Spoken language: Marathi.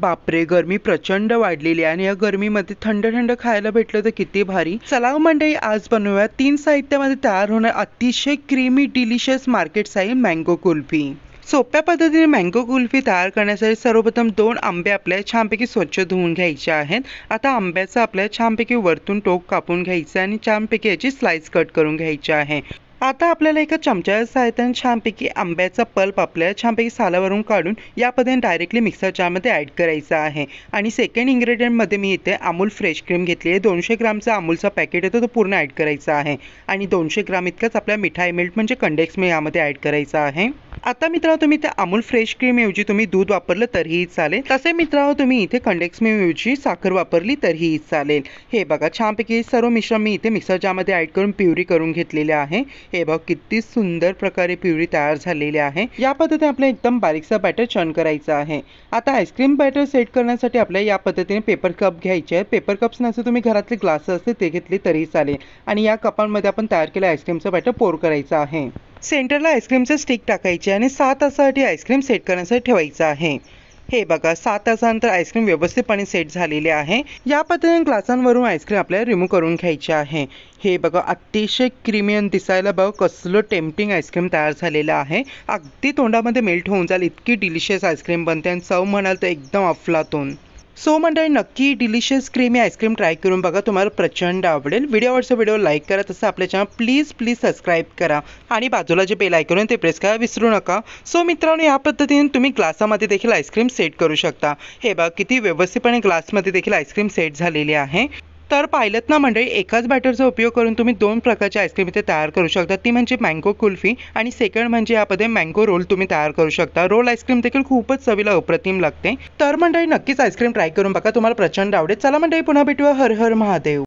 बापरे, गरमी प्रचंड वाढलेली आहे आणि या गरमीमध्ये थंड थंड खायला भेटलं तर किती भारी. चला मंडळी, आज बनवूया 3 साहित्यामध्ये तयार होणार अतिशय creamy delicious market style mango kulfi. सोप्या पद्धतीने मँगो कुल्फी तयार करण्यासाठी सर्वप्रथम 2 आंबे आपल्याला छानपैकी स्वच्छ धुवून घ्यायचे आहेत. आता आंब्याचं आपल्याला छानपैकी वरतून टोक कापून घ्यायचं आणि छानपैकी याची स्लाइस कट करून घ्यायची आहे. आता आपल्याला एका चमच्याच्या सहाय्याने छानपैकी आंब्याचा पल्प आपल्याला छानपैकी सालावरून काढून या पद्धतीने डायरेक्टली मिक्सर जारमध्ये ॲड करायचा आहे. आणि सेकंड इन्ग्रेडियंटमध्ये मी इथे अमूल फ्रेश क्रीम घेतली आहे. 200 ग्रामचा अमूलचा पॅकेट येतो तो पूर्ण ॲड करायचा आहे. आणि 200 ग्राम इतकाच आपल्या मिठाई मिल्क म्हणजे कंडेक्स मिल्क यामध्ये ॲड करायचा आहे. आता मित्रांनो, तुम्ही त्या अमूल फ्रेश क्रीम ऐवजी तुम्ही दूध वापरलं तरीही चालेल. तसे मित्रांनो, तुम्ही इथे कंडेक्स मिल्क ऐवजी साखर वापरली तरीही चालेल. हे बघा, छानपैकी सर्व मिश्रण मी इथे मिक्सर जारमध्ये ॲड करून प्युरी करून घेतलेले आहे. हे बघ, किती सुंदर प्रकारे प्युरी तयार झालेली आहे. या पद्धतीने आपल्याला एकदम बारीकसा बॅटर चर्न करायचा आहे. आता आईस्क्रीम बॅटर सेट करण्यासाठी आपल्याला या पद्धतीने पेपर कप घ्यायचे आहेत. पेपर कप्स नसते तुम्ही घरातले ग्लास असते ते घेतले तरी चालेल. आणि या कपांमध्ये आपण तयार केलेलं आईस्क्रीमचं बॅटर पोर करायचं आहे. सेंटरला आईस्क्रीमचं स्टिक टाकायचे आणि 7 तासासाठी आईस्क्रीम सेट करण्यासाठी ठेवायचं आहे. हे बघा, 7 तासानंतर आईस्क्रीम व्यवस्थितपणे सेट झालेले आहे. या पद्धतीने ग्लासांवरून आईस्क्रीम आपल्याला रिमूव्ह करून घ्यायचे आहे. हे बघा, अतिशय क्रीमी आणि दिसायला बघा कसलं टेम्पटिंग आईस्क्रीम तयार झालेलं आहे. अगदी तोंडामध्ये मेल्ट होऊन जाईल इतकी डिलिशियस आईस्क्रीम बनते आणि चव म्हणाल तर एकदम अफलातून. सो मंडळी, नक्की डिलिशियस क्रीमी आईस्क्रीम ट्राय करून बघा, तुम्हाला प्रचंड आवडेल. व्हिडिओ लाईक करा, तसं आपल्या चॅनल प्लीज सबस्क्राईब करा आणि बाजूला जे बेल आयकॉन आहे ते प्रेस करायला विसरू नका. सो मित्रांनो, या पद्धतीने तुम्ही ग्लासामध्ये देखील आईस्क्रीम सेट करू शकता. हे बघा, किती व्यवस्थितपणे ग्लासमध्ये देखील आईस्क्रीम सेट झालेली आहे. तर पाहिलं ना मंडळी, एकाच बॅटरचा उपयोग करून तुम्ही 2 प्रकारचे आईस्क्रीम इथे तयार करू शकता. ती म्हणजे मँगो कुल्फी आणि सेकंड म्हणजे यामध्ये मँगो रोल तुम्ही तयार करू शकता. रोल आईस्क्रीम देखील खूपच चवीला अप्रतिम लागते. तर मंडळी, नक्कीच आईस्क्रीम ट्राय करून बघा, तुम्हाला प्रचंड आवडेल. चला मंडळी, पुन्हा भेटूया. हर हर महादेव.